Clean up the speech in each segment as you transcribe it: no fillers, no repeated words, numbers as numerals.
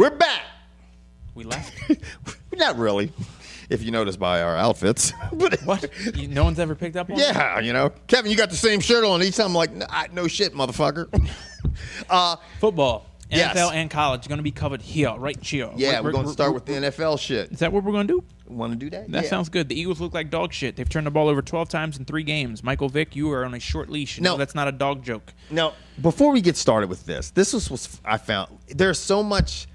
We're back. We left. Not really, if you notice by our outfits. But What? No one's ever picked up on it? yeah, you know, Kevin, you got the same shirt on each time. I'm like, no shit, motherfucker. Football, Yes. NFL, and college going to be covered here, right here. Yeah, we're going to start with the NFL shit. Is that what we're going to do? Want to do that? That Yeah. sounds good. The Eagles look like dog shit. They've turned the ball over 12 times in 3 games. Michael Vick, you are on a short leash. No. No, that's not a dog joke. Now, before we get started with this was I found there's so much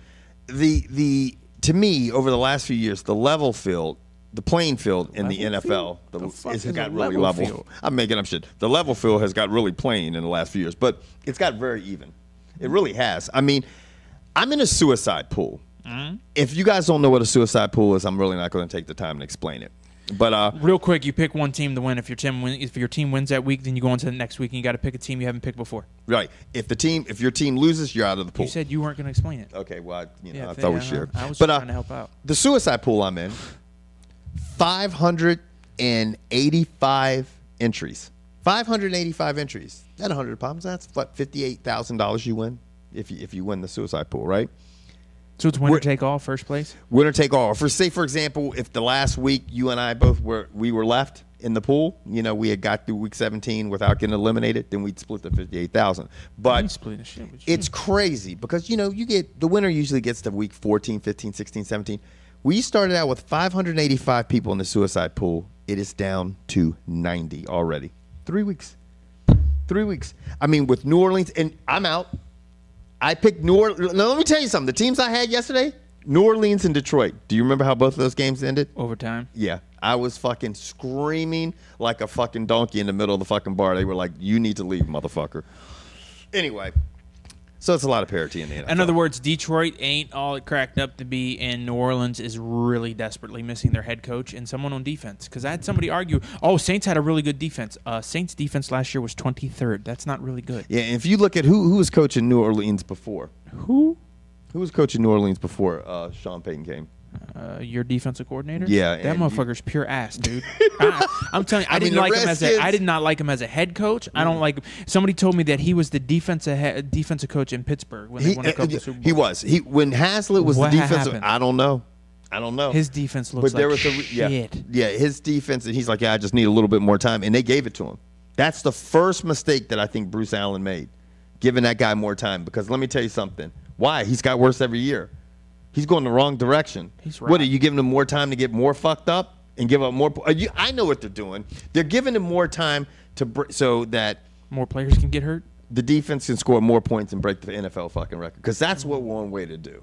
to me over the last few years, the level field, the playing field in the NFL The fuck has is got a really level level. field? I'm making up shit. The level field has got really plain in the last few years, but it's got very even. It really has. I mean, I'm in a suicide pool. Mm-hmm. If you guys don't know what a suicide pool is, I'm really not going to take the time to explain it. But Real quick, you pick one team to win. If your team wins that week, then you go into the next week and you got to pick a team you haven't picked before. right, if your team loses, you're out of the pool. You said you weren't going to explain it. Okay, well, I I thought we shared. I was But, trying to help out. The suicide pool I'm in, 585 entries. 585 entries. That 100 pounds, that's what, $58,000 you win if you win the suicide pool, right? So it's winner take all, first place? Winner take all. For example, if the last week you and I both were left in the pool, you know, we had got through week 17 without getting eliminated, then we'd split the 58,000. But You split the shit with you. it's crazy because, you know, the winner usually gets to week 14, 15, 16, 17. We started out with 585 people in the suicide pool. It is down to 90 already. 3 weeks. 3 weeks. I mean, with New Orleans, and I'm out. I picked New Orleans. Now, let me tell you something. The teams I had yesterday, New Orleans and Detroit. Do you remember how both of those games ended? Overtime. Yeah. I was fucking screaming like a fucking donkey in the middle of the fucking bar. They were like, you need to leave, motherfucker. Anyway, so it's a lot of parity in the NFL. In other words, Detroit ain't all it cracked up to be, and New Orleans is really desperately missing their head coach and someone on defense. Because I had somebody argue, Saints had a really good defense. Saints' defense last year was 23rd. That's not really good. Yeah, and if you look at who was coaching New Orleans before. Who? Who was coaching New Orleans before Sean Payton came? Your defensive coordinator? Yeah, that and motherfucker's pure ass, dude. I'm telling you, I mean, didn't the like him Redskins- I did not like him as a head coach. I don't like. Somebody told me that he was the defensive coach in Pittsburgh when they won a couple of Super Bowls. He was. When Haslett was What the defensive, happened? I don't know. His defense looks like shit. Yeah, his defense, and he's like, I just need a little bit more time, and they gave it to him. That's the first mistake that I think Bruce Allen made, giving that guy more time. Because let me tell you something. Why? He's got worse every year. He's going the wrong direction. He's What, right. are you giving him more time to get more fucked up and give up more? I know what they're doing. They're giving him more time so that More players can get hurt. the defense can score more points and break the NFL fucking record. Because that's what we're on way to do.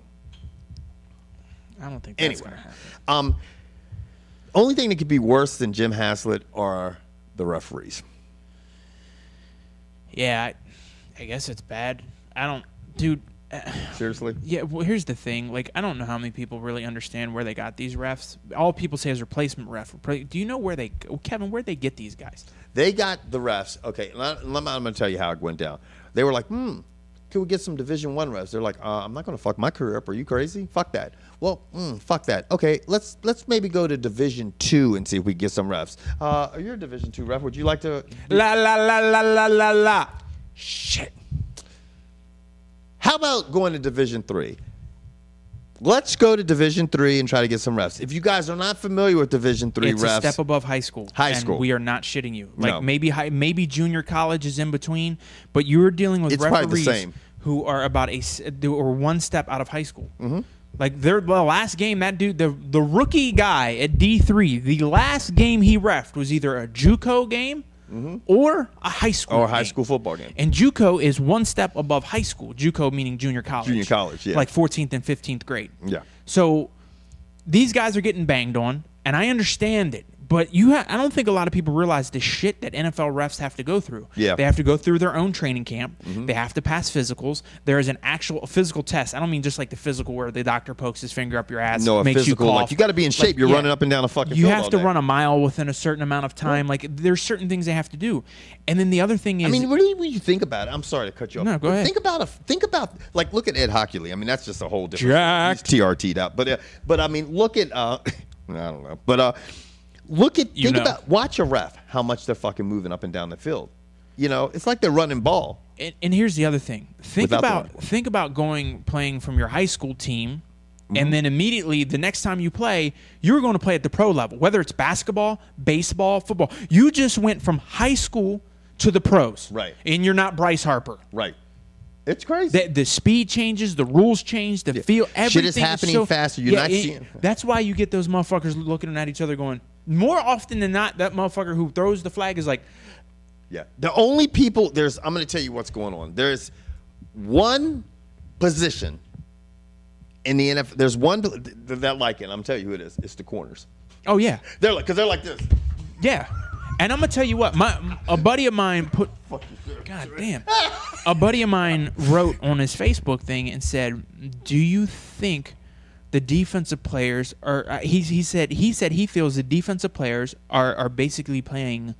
I don't think that's Anyway, gonna happen. only thing that could be worse than Jim Haslett are the referees. Yeah, I guess it's bad. I don't, dude. Seriously? Yeah, well, here's the thing. Like, I don't know how many people really understand where they got these refs. All people say is replacement ref. Do you know where Kevin, where'd they get these guys? They got the refs. Okay, I'm going to tell you how it went down. They were like, can we get some Division I refs? They're like, I'm not going to fuck my career up. Are you crazy? Fuck that. Well, fuck that. Okay, let's maybe go to Division II and see if we can get some refs. Are you a Division II ref? Would you like to? La la la la la la la. Shit. How about going to Division III? Let's go to Division III and try to get some refs. If you guys are not familiar with Division III It's refs, a step above high school. High school. And we are not shitting you. Like No. maybe junior college is in between, but you're dealing with It's probably the referees same. who are about or one step out of high school. Mm-hmm. Like the last game, that dude, the rookie guy at D3, the last game he reffed was either a JUCO game or a high school or a high game. school football game. And JUCO is one step above high school. JUCO meaning junior college. Junior college, yeah. Like 14th and 15th grade. Yeah. So these guys are getting banged on, and I understand it. But I don't think a lot of people realize the shit that NFL refs have to go through. Yeah. They have to go through their own training camp. They have to pass physicals. There is an actual physical test. I don't mean just like the physical where the doctor pokes his finger up your ass, No, a makes physical, you cough. like you got to be in shape. You're running up and down a fucking You field have all to day. run a mile within a certain amount of time. Like there's certain things they have to do. And then the other thing is, I mean, really, when you think about it, I'm sorry to cut you off. No, go ahead. Think about like look at Ed Hockley. I mean, that's just a whole different. Jacked. He's TRT'd out, but I mean, look at I don't know, but watch a ref how much they're fucking moving up and down the field. You know, it's like they're running ball. and here's the other thing. Think Without about playing from your high school team, Mm-hmm. and then immediately the next time you play, you're going to play at the pro level, whether it's basketball, baseball, football. You just went from high school to the pros. Right. And you're not Bryce Harper. Right. It's crazy. The speed changes, the rules change, the feel, everything. Shit is happening faster. You're not seeing. That's why you get those motherfuckers looking at each other going, more often than not, that motherfucker who throws the flag is like, Yeah. The only people I'm going to tell you what's going on. There's one position in the NFL. There's one that like it. I'm telling you who it is. It's the corners. oh, yeah. Because they're like this. Yeah. And I'm going to tell you what, a buddy of mine God damn. A buddy of mine wrote on his Facebook thing and said, do you think the defensive players are, he said he feels the defensive players are basically playing.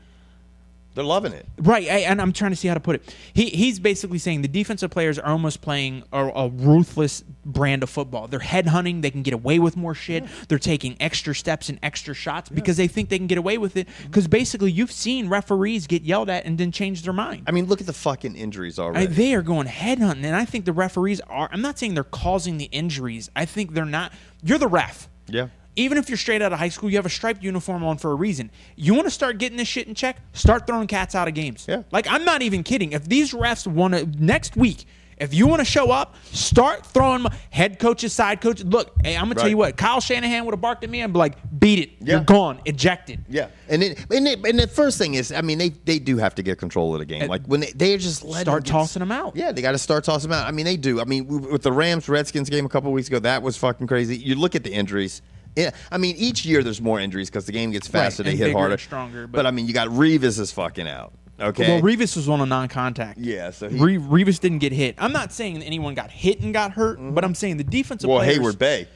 They're loving it. Right, and I'm trying to see how to put it. He's basically saying the defensive players are almost playing a ruthless brand of football. They're headhunting. They can get away with more shit. Yeah. They're taking extra steps and extra shots because they think they can get away with it. Because basically you've seen referees get yelled at and then change their mind. I mean, look at the fucking injuries already. They are going headhunting, and I think the referees are. I'm not saying they're causing the injuries. I think they're not. You're the ref. Yeah. Even if you're straight out of high school, you have a striped uniform on for a reason. You want to start getting this shit in check? Start throwing cats out of games. Yeah. Like, I'm not even kidding. If these refs want to, next week, if you want to show up, start throwing head coaches, side coaches. Look, hey, I'm going to tell you what. Kyle Shanahan would have barked at me and be like, beat it. Yeah. You're gone. Ejected. Yeah. And the first thing is, I mean, they do have to get control of the game. Like, when they're just letting Start tossing them out. Yeah, they got to start tossing them out. I mean, they do. I mean, with the Rams-Redskins game a couple of weeks ago, that was fucking crazy. You look at the injuries. Yeah, I mean, each year there's more injuries because the game gets faster, Right, they hit bigger harder, and stronger. But I mean, you got Revis is fucking out. Okay. Well, Revis was on a non-contact. Yeah, so Revis didn't get hit. I'm not saying that anyone got hit and got hurt, but I'm saying the defensive players. Hayward Bay.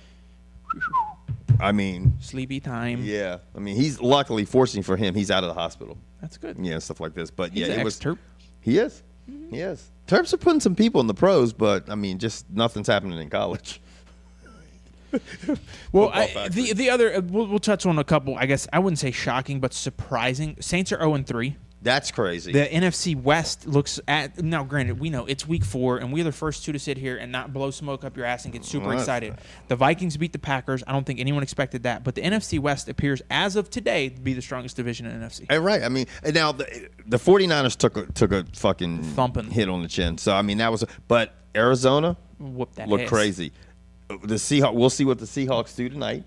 I mean, sleepy time. Yeah, I mean, he's luckily, fortunately for him, he's out of the hospital. That's good. Yeah, stuff like this. But He's yeah, an it was ex-Terp. He is. He is. Terps are putting some people in the pros, but I mean, just nothing's happening in college. Well, the other we'll touch on a couple. I guess I wouldn't say shocking, but surprising. Saints are 0-3. That's crazy. The NFC West looks at now. Granted, we know it's week 4, and we're the first two to sit here and not blow smoke up your ass and get super excited. The Vikings beat the Packers. I don't think anyone expected that, but the NFC West appears, as of today, to be the strongest division in the NFC. Right. I mean, now the 49ers took a fucking thumping hit on the chin. So I mean, that was. But Arizona whooped that looked ass. crazy. The Seahawks. We'll see what the Seahawks do tonight,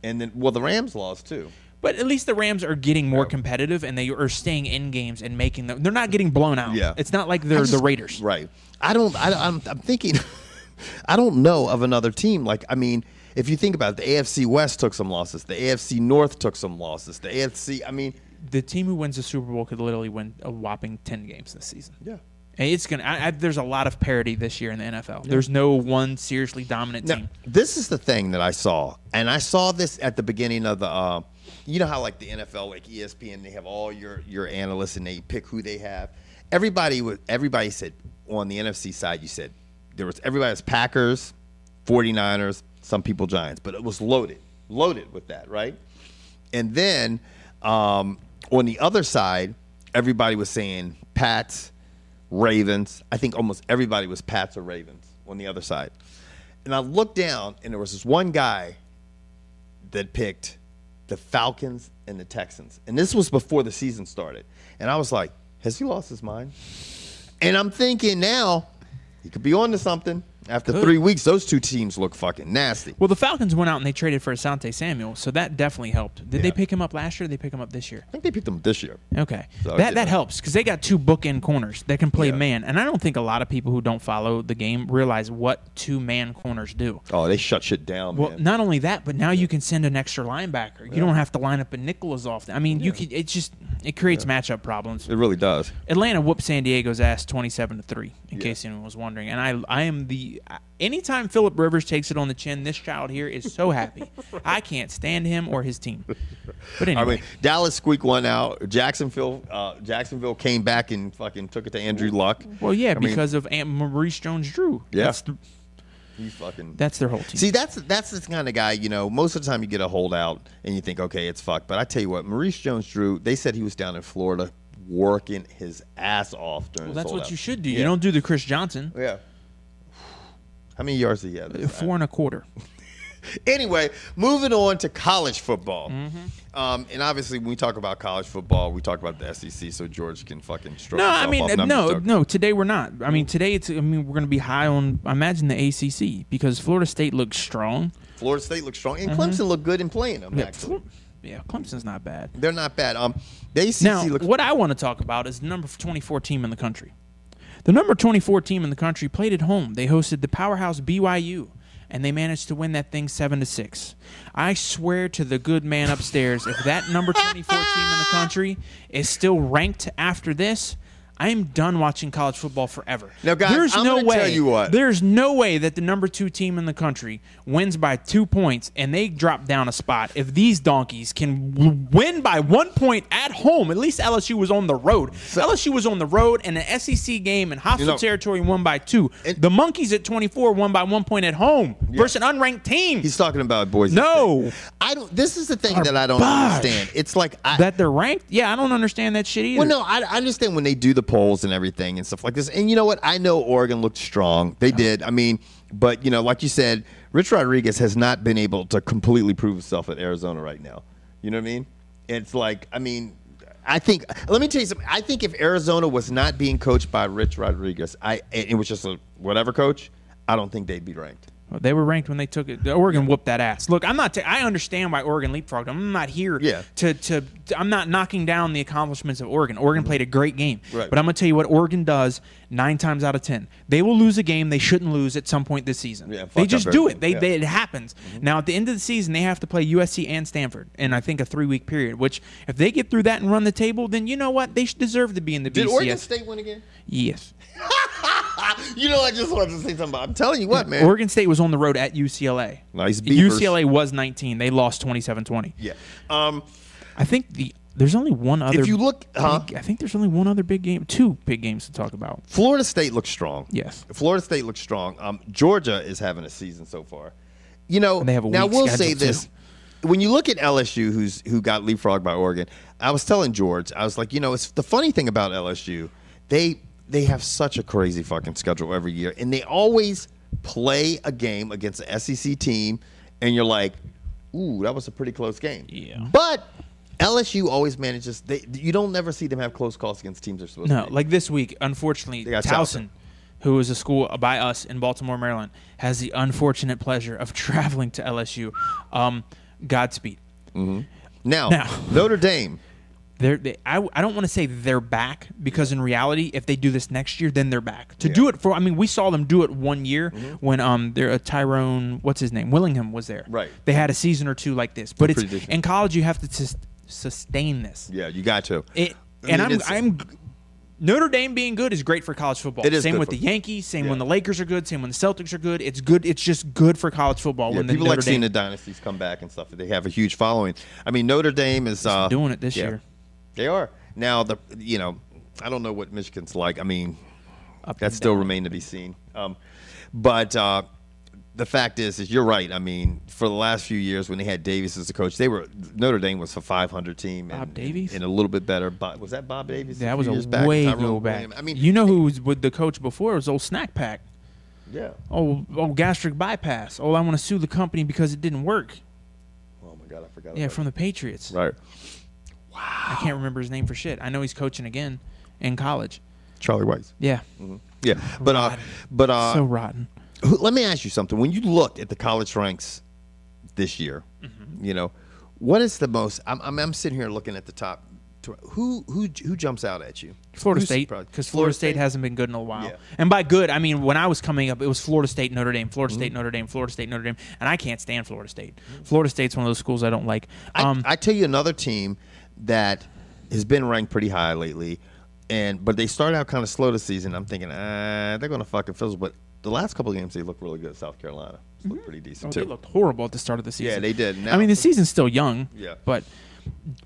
and then the Rams lost too. But at least the Rams are getting more competitive, and they are staying in games and making them. They're not getting blown out. Yeah. It's not like they're the Raiders. Right. I'm thinking. I don't know of another team. Like, I mean, if you think about it, the AFC West took some losses. The AFC North took some losses. The AFC. I mean, the team who wins the Super Bowl could literally win a whopping 10 games this season. Yeah. And it's gonna. There's a lot of parity this year in the NFL. Yeah. There's no one seriously dominant team. This is the thing that I saw, and I saw this at the beginning of the. You know how like the NFL, like ESPN, they have all your analysts and they pick who they have. Everybody said on the NFC side, you said everybody was Packers, 49ers, some people Giants, but it was loaded with that, right? And then on the other side, everybody was saying Pats, Ravens. I think almost everybody was Pats or Ravens on the other side. And I looked down, and there was this one guy that picked the Falcons and the Texans. And this was before the season started. And I was like, has he lost his mind? And I'm thinking now, he could be on to something. After 3 weeks, those two teams look fucking nasty. Well, the Falcons went out and they traded for Asante Samuel, so that definitely helped. Did they pick him up last year or did they pick him up this year? I think they picked him up this year. Okay. So that helps because they got two bookend corners that can play man. And I don't think a lot of people who don't follow the game realize what two-man corners do. Oh, they shut shit down, Well, man. not only that, but now you can send an extra linebacker. You don't have to line up a nickel as often. I mean, you can. It creates matchup problems. It really does. Atlanta whooped San Diego's ass 27-3, in case anyone was wondering. And I am the anytime Phillip Rivers takes it on the chin, this child here is so happy. I can't stand him or his team. But anyway, I mean, Dallas squeaked one out. Jacksonville came back and fucking took it to Andrew Luck. Well, yeah, because of Maurice Jones-Drew. Yeah. That's their whole team. See, that's the kind of guy, most of the time you get a holdout and you think, okay, it's fucked. But I tell you what, Maurice Jones-Drew, they said he was down in Florida working his ass off during Well, this that's whole what you out. should do. Yeah. You don't do the Chris Johnson. Yeah. How many yards did he have? 4.25. Anyway, moving on to college football. Mm-hmm. And obviously, when we talk about college football, we talk about the SEC, so George can fucking stroke No, himself I mean, off. And I'm just joking. no. Today we're not. I mean, today we're going to be high on. I imagine the ACC because Florida State looks strong. Florida State looks strong, and Clemson looked good in playing them. Actually, Clemson's not bad. they're not bad. The ACC Now, looks. what I want to talk about is the number 24 team in the country. The number 24 team in the country played at home. They hosted the powerhouse BYU, and they managed to win that thing 7-6. I swear to the good man upstairs, if that number 24 team in the country is still ranked after this, I am done watching college football forever. Now, guys, I'm gonna tell you what. There's no way that the number 2 team in the country wins by 2 points and they drop down a spot if these donkeys can win by 1 point at home. At least LSU was on the road. LSU was on the road in an SEC game in hostile territory, won by 2. The Monkeys at 24 won by 1 point at home versus an unranked team. He's talking about Boise No. State. I don't. This is the thing that I don't understand. It's like that they're ranked? Yeah, I don't understand that shit either. Well, no, I understand when they do the polls and everything and stuff like this. And you know what? I know Oregon looked strong. They did. I mean, but, like you said, Rich Rodriguez has not been able to completely prove himself at Arizona right now. You know what I mean? It's like, I mean, I think, let me tell you something. I think if Arizona was not being coached by Rich Rodriguez, it was just a whatever coach, I don't think they'd be ranked. They were ranked when they took it. Oregon whooped that ass. Look, I'm not. I understand why Oregon leapfrogged. I'm not here to. I'm not knocking down the accomplishments of Oregon. Oregon played a great game, Right. but I'm gonna tell you what Oregon does 9 times out of 10. They will lose a game they shouldn't lose at some point this season. Yeah, they fuck just up do everything. it. It happens. Now at the end of the season, they have to play USC and Stanford in I think a 3-week period. Which if they get through that and run the table, then you know what? They should deserve to be in the Did BCS. Oregon State win again? Yes. I just wanted to say something about. I'm telling you what, man. Oregon State was on the road at UCLA. Nice beavers. UCLA was 19. They lost 27-20. Yeah. I think there's only one other. If you look, I think there's only one other big game, 2 big games to talk about. Florida State looks strong. Yes. Florida State looks strong. Georgia is having a season so far. And they have a now weak we'll schedule, say this. too. When you look at LSU, who got leapfrogged by Oregon, I was telling George, I was like, it's the funny thing about LSU, they have such a crazy fucking schedule every year, and they always play a game against an SEC team, and you're like, ooh, that was a pretty close game. Yeah. But LSU always manages. You don't never see them have close calls against teams they're supposed to No, beat. like this week, unfortunately, They got Towson, who is a school by us in Baltimore, Maryland, has the unfortunate pleasure of traveling to LSU. Godspeed. Now, Notre Dame. I don't want to say they're back because in reality, if they do this next year, then they're back. Do it for. I mean, we saw them do it 1 year when Tyrone, what's his name, Willingham was there. Right. They had a season or 2 like this, but it's Pretty decent. in college you have to sustain this. Yeah, you got to. I'm Notre Dame being good is great for college football. It is same good with for- the Yankees. Same Yeah. when the Lakers are good. Same when the Celtics are good. It's good. It's just good for college football. Yeah, when the people Notre like seeing Dame the dynasties come back and stuff. They have a huge following. I mean, Notre Dame is doing it this year. They are now. I don't know what Michigan's like. I mean, Up that and still down. remains to be seen. But the fact is you're right. I mean, for the last few years when they had Davis as the coach, Notre Dame was a 500 team. Bob Davies? and a little bit better. Was that Bob Davies? That was few a years back? way Tyrone go back. Williams? I mean, you know who was with the coach before? It was old Snack Pack. yeah. Oh, gastric bypass. Oh, I want to sue the company because it didn't work. Oh my God, I forgot. Yeah, about from the Patriots. right. I can't remember his name for shit. I know he's coaching again in college. Charlie Weiss. Yeah, Yeah, but so rotten. let me ask you something. When you look at the college ranks this year, what is the most? I'm sitting here looking at the top. Who jumps out at you? Florida Who's State, surprised? because Florida State hasn't been good in a while. Yeah. And by good, I mean when I was coming up, it was Florida State, Notre Dame, Florida Mm-hmm. State, Notre Dame, Florida State, Notre Dame, and I can't stand Florida State. Florida State's one of those schools I don't like. I tell you another team that has been ranked pretty high lately, but they started out kind of slow this season. I'm thinking they're going to fucking fizzle, but the last couple of games they look really good. South Carolina looked pretty decent They too. looked horrible at the start of the season. Yeah, they did. I mean, the season's still young. Yeah. But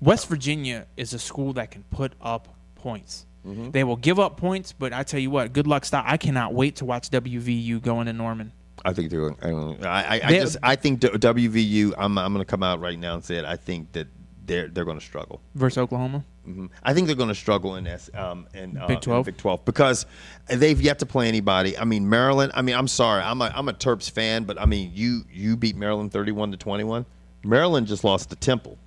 West Virginia is a school that can put up points. Mm-hmm. They will give up points, but I tell you what, good luck. Stop. I cannot wait to watch WVU go into Norman. I think they're. I think WVU. I'm going to come out right now and say it. I think that they're going to struggle. Versus Oklahoma. I think they're going to struggle in Big 12? Big 12 because they've yet to play anybody. I mean, Maryland. I mean, I'm sorry, I'm a Terps fan, but I mean, you beat Maryland 31-21. Maryland just lost to Temple.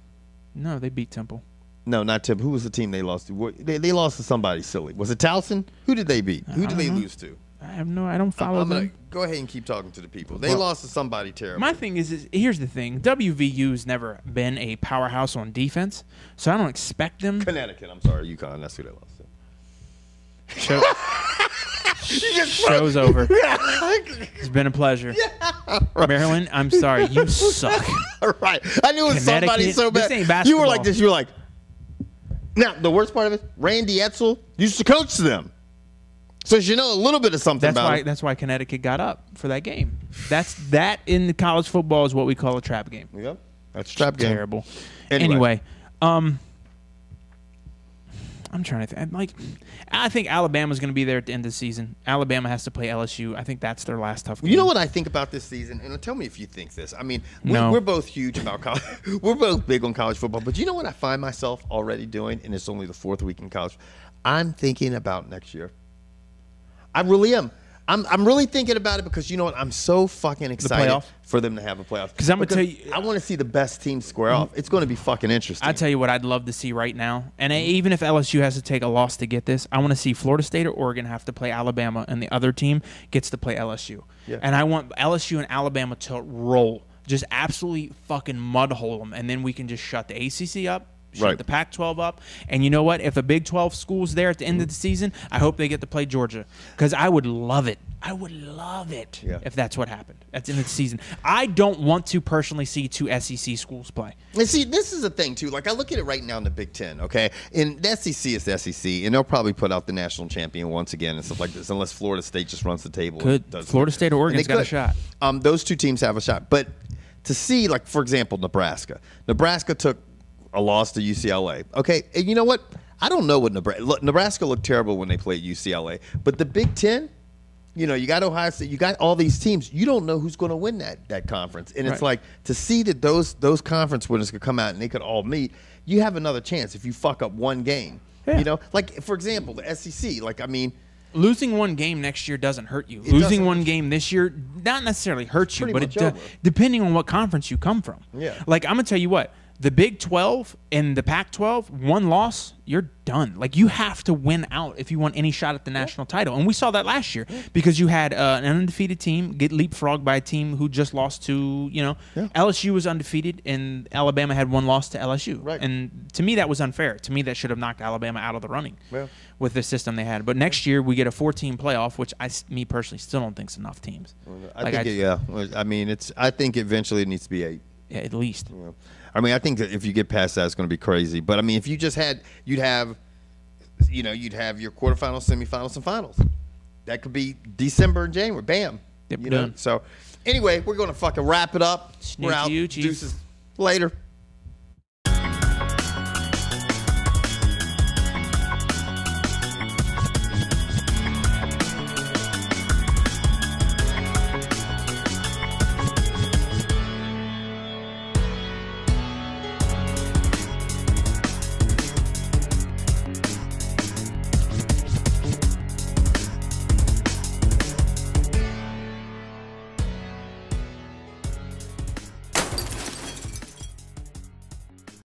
No, they beat Temple. No, not Temple. Who was the team they lost to? They lost to somebody silly. Was it Towson? Who did they beat? Who did they lose to? I don't follow them. Go ahead and keep talking to the people. They lost to somebody terrible. My thing is here's the thing. WVU's never been a powerhouse on defense, so I don't expect them. Connecticut. I'm sorry, UConn. That's who they lost to. Show's over. It's been a pleasure. Maryland, I'm sorry. You suck. Right. I knew it was somebody so bad. This ain't basketball. You were like this. You were like, now, the worst part of it, Randy Edsel used to coach them. So you know a little bit of something about it. That's why Connecticut got up for that game. That in college football is what we call a trap game. Yep. That's a trap game. Terrible. Anyway, I'm trying to think. I think Alabama's going to be there at the end of the season. Alabama has to play LSU. I think that's their last tough game. You know what I think about this season? And tell me if you think this. I mean, we're both huge about college. We're both big on college football. But you know what I find myself already doing? And it's only the fourth week in college. I'm thinking about next year. I really am. I'm really thinking about it because you know what? I'm so fucking excited for them to have a playoff. Because I'm going to tell you, I want to see the best teams square off. It's going to be fucking interesting. I tell you what I'd love to see right now, and even if LSU has to take a loss to get this, I want to see Florida State or Oregon have to play Alabama, and the other team gets to play LSU. Yeah. And I want LSU and Alabama to roll, just absolutely fucking mudhole them, and then we can just shut the ACC up. Shut the Pac-12 up. And you know what? If a Big 12 school's there at the end of the season, I hope they get to play Georgia. Because I would love it. I would love it if that's what happened at the end of the season. I don't want to personally see two SEC schools play. And see, this is the thing, too. Like, I look at it right now in the Big Ten, okay? And the SEC is the SEC, and they'll probably put out the national champion once again and stuff like this, unless Florida State just runs the table. Florida State or Oregon's got a shot. Those two teams have a shot. But to see, like, for example, Nebraska. Nebraska took a loss to UCLA. Okay, and you know what? I don't know what Nebraska looked terrible when they played UCLA. But the Big Ten, you know, you got Ohio State, you got all these teams. You don't know who's going to win that conference. And it's like to see that those conference winners could come out and they could all meet. You have another chance if you fuck up one game. Yeah. You know, like for example, the SEC. Like I mean. Losing one game next year doesn't hurt you. Losing one game this year not necessarily hurts you, but it depending on what conference you come from. Yeah. Like I'm gonna tell you what. The Big 12 and the Pac-12, one loss, you're done. Like, you have to win out if you want any shot at the national title. And we saw that last year because you had an undefeated team get leapfrogged by a team who just lost to, you know, LSU was undefeated and Alabama had one loss to LSU. Right. And to me, that was unfair. To me, that should have knocked Alabama out of the running with the system they had. But next year, we get a 4-team playoff, which me personally still don't think is enough teams. I mean, I think eventually it needs to be 8. Yeah, at least. Yeah. I mean, I think that if you get past that, it's going to be crazy. But I mean, if you just you'd have your quarterfinals, semifinals, and finals. That could be December and January. Bam. Yep, done. So, anyway, we're going to fucking wrap it up. Snake we're out. You, Chief. Deuces. Later.